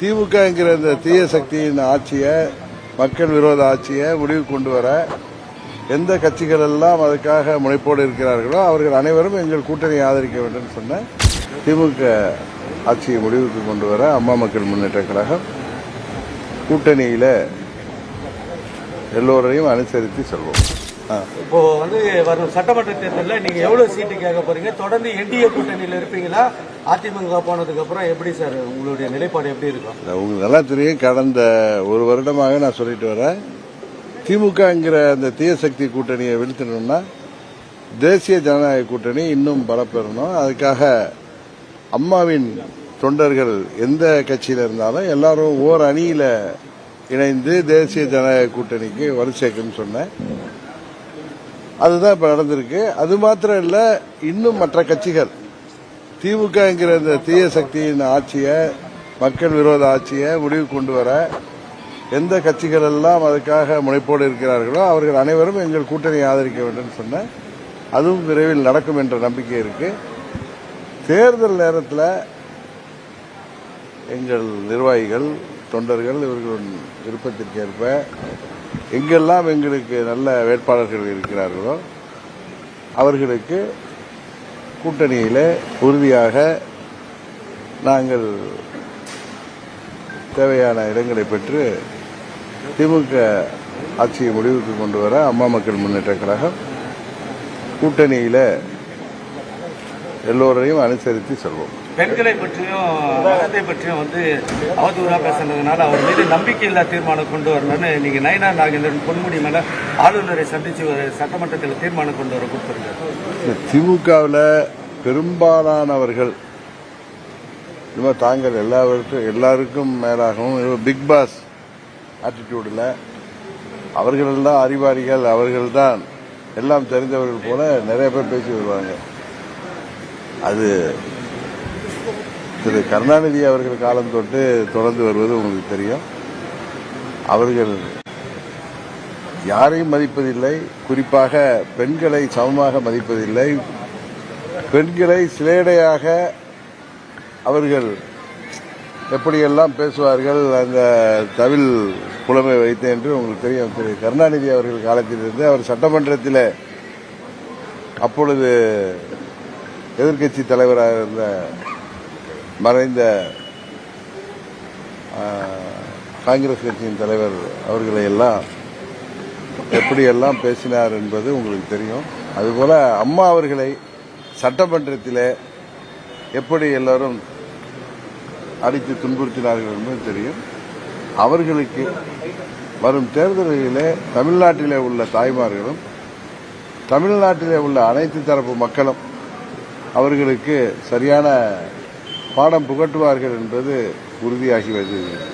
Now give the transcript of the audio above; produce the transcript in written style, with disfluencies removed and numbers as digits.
திமுகங்கிற இந்த தீய சக்தியின் ஆட்சியை, மக்கள் விரோத ஆட்சியை முடிவு கொண்டு வர எந்த கட்சிகள் எல்லாம் அதுக்காக முனைப்போடு இருக்கிறார்களோ அவர்கள் அனைவரும் எங்கள் கூட்டணியை ஆதரிக்க வேண்டும் சொன்ன திமுக ஆட்சியை முடிவுக்கு கொண்டு வர அம்மா மக்கள் முன்னேற்ற கழகம் கூட்டணியில எல்லோரையும் அனுசரித்து செல்வோம். இப்போ வரும் சட்டமன்ற தேர்தலில் நீங்க எவ்வளவு சீட்டு கேட்க போறீங்க? தொடர்ந்து என்டிஏ கூட்டணியில் இருப்பீங்களா? அதிமுக போனதுக்கு அப்புறம் எப்படி சார் உங்களுடைய நிலைப்பாடு எப்படி இருக்கும்? உங்களுக்கு நல்லா தெரியும், கடந்த ஒரு வருடமாக நான் சொல்லிட்டு வரேன், திமுகங்கிற அந்த தீயசக்தி கூட்டணியை வீழ்த்தணும்னா தேசிய ஜனநாயக கூட்டணி இன்னும் பலப்பெறணும். அதுக்காக அம்மாவின் தொண்டர்கள் எந்த கட்சியில இருந்தாலும் எல்லாரும் ஓர் அணியில இணைந்து தேசிய ஜனநாயக கூட்டணிக்கு வலு சேர்க்கணும்னு சொன்னேன். அதுதான் இப்ப நடந்திருக்கு. அது மாத்திரம் இல்ல, இன்னும் மற்ற கட்சிகள் திமுகங்கிற இந்த தீய சக்தியின் ஆட்சியை, மக்கள் விரோத ஆட்சியை முடிவு கொண்டு வர எந்த கட்சிகள் எல்லாம் அதுக்காக முனைப்போடு இருக்கிறார்களோ அவர்கள் அனைவரும் எங்கள் கூட்டணியை ஆதரிக்க வேண்டும் சொன்ன அதுவும் விரைவில் நடக்கும் என்ற நம்பிக்கை இருக்கு. தேர்தல் நேரத்தில் எங்கள் நிர்வாகிகள், தொண்டர்கள் இவர்களின் விருப்பத்திற்கேற்ப எங்கெல்லாம் எங்களுக்கு நல்ல வேட்பாளர்கள் இருக்கிறார்களோ அவர்களுக்கு கூட்டணியில உறுதியாக நாங்கள் தேவையான இடங்களை பெற்று திமுக ஆட்சியை முடிவுக்கு கொண்டு வர அம்மா மக்கள் முன்னேற்ற கழகம் கூட்டணியில எல்லோரையும் அனுசரித்து செல்வோம். பெண்களை பற்றியும் மதத்தை பற்றியும் அவதூறா பேசுனதுனால அவர் மீது நம்பிக்கையில்லா தீர்மானம் கொண்டு வரணும்னு நீங்க நயனா நாகேந்திரன் பொன்முடி மேல ஆளுநரை சந்திச்சு ஒரு சட்டமன்றத்தில் தீர்மானம் கொண்டு வர கொடுத்திருக்காரு. திமுகவில் பெரும்பாலானவர்கள் தாங்கள் எல்லாருக்கும் மேலாகவும் பிக் பாஸ் ஆட்டிடியூடில் அவர்கள்தான் அறிவாளிகள், அவர்கள்தான் எல்லாம் தெரிந்தவர்கள் போல நிறைய பேர் பேசி வருவாங்க. அது திரு கருணாநிதி அவர்கள் காலம் தொட்டு தொடர்ந்து வருவது உங்களுக்கு தெரியும். அவர்கள் யாரையும் மதிப்பதில்லை, குறிப்பாக பெண்களை சமமாக மதிப்பதில்லை. பெண்களை சிலேடையாக அவர்கள் எப்படியெல்லாம் பேசுவார்கள், அந்த தவில் புலமை வைத்து என்று உங்களுக்கு தெரியும். திரு கருணாநிதி அவர்கள் காலத்திலிருந்து அவர் சட்டமன்றத்தில் அப்பொழுது எதிர்க்கட்சி தலைவராக இருந்த மறைந்த காங்கிரஸ் கட்சியின் தலைவர் அவர்களை எல்லாம் எப்படியெல்லாம் பேசினார் என்பது உங்களுக்கு தெரியும். அதுபோல அம்மா அவர்களை சட்டமன்றத்தில் எப்படி எல்லாரும் அடித்து துன்புறுத்தினார்கள் என்பது தெரியும். அவர்களுக்கு வரும் தேர்தலிலே தமிழ்நாட்டிலே உள்ள தாய்மார்களும் தமிழ்நாட்டிலே உள்ள அனைத்து தரப்பு மக்களும் அவர்களுக்கு சரியான பாடம் புகட்டுவார்கள் என்பது உறுதியாகி வருகிறது.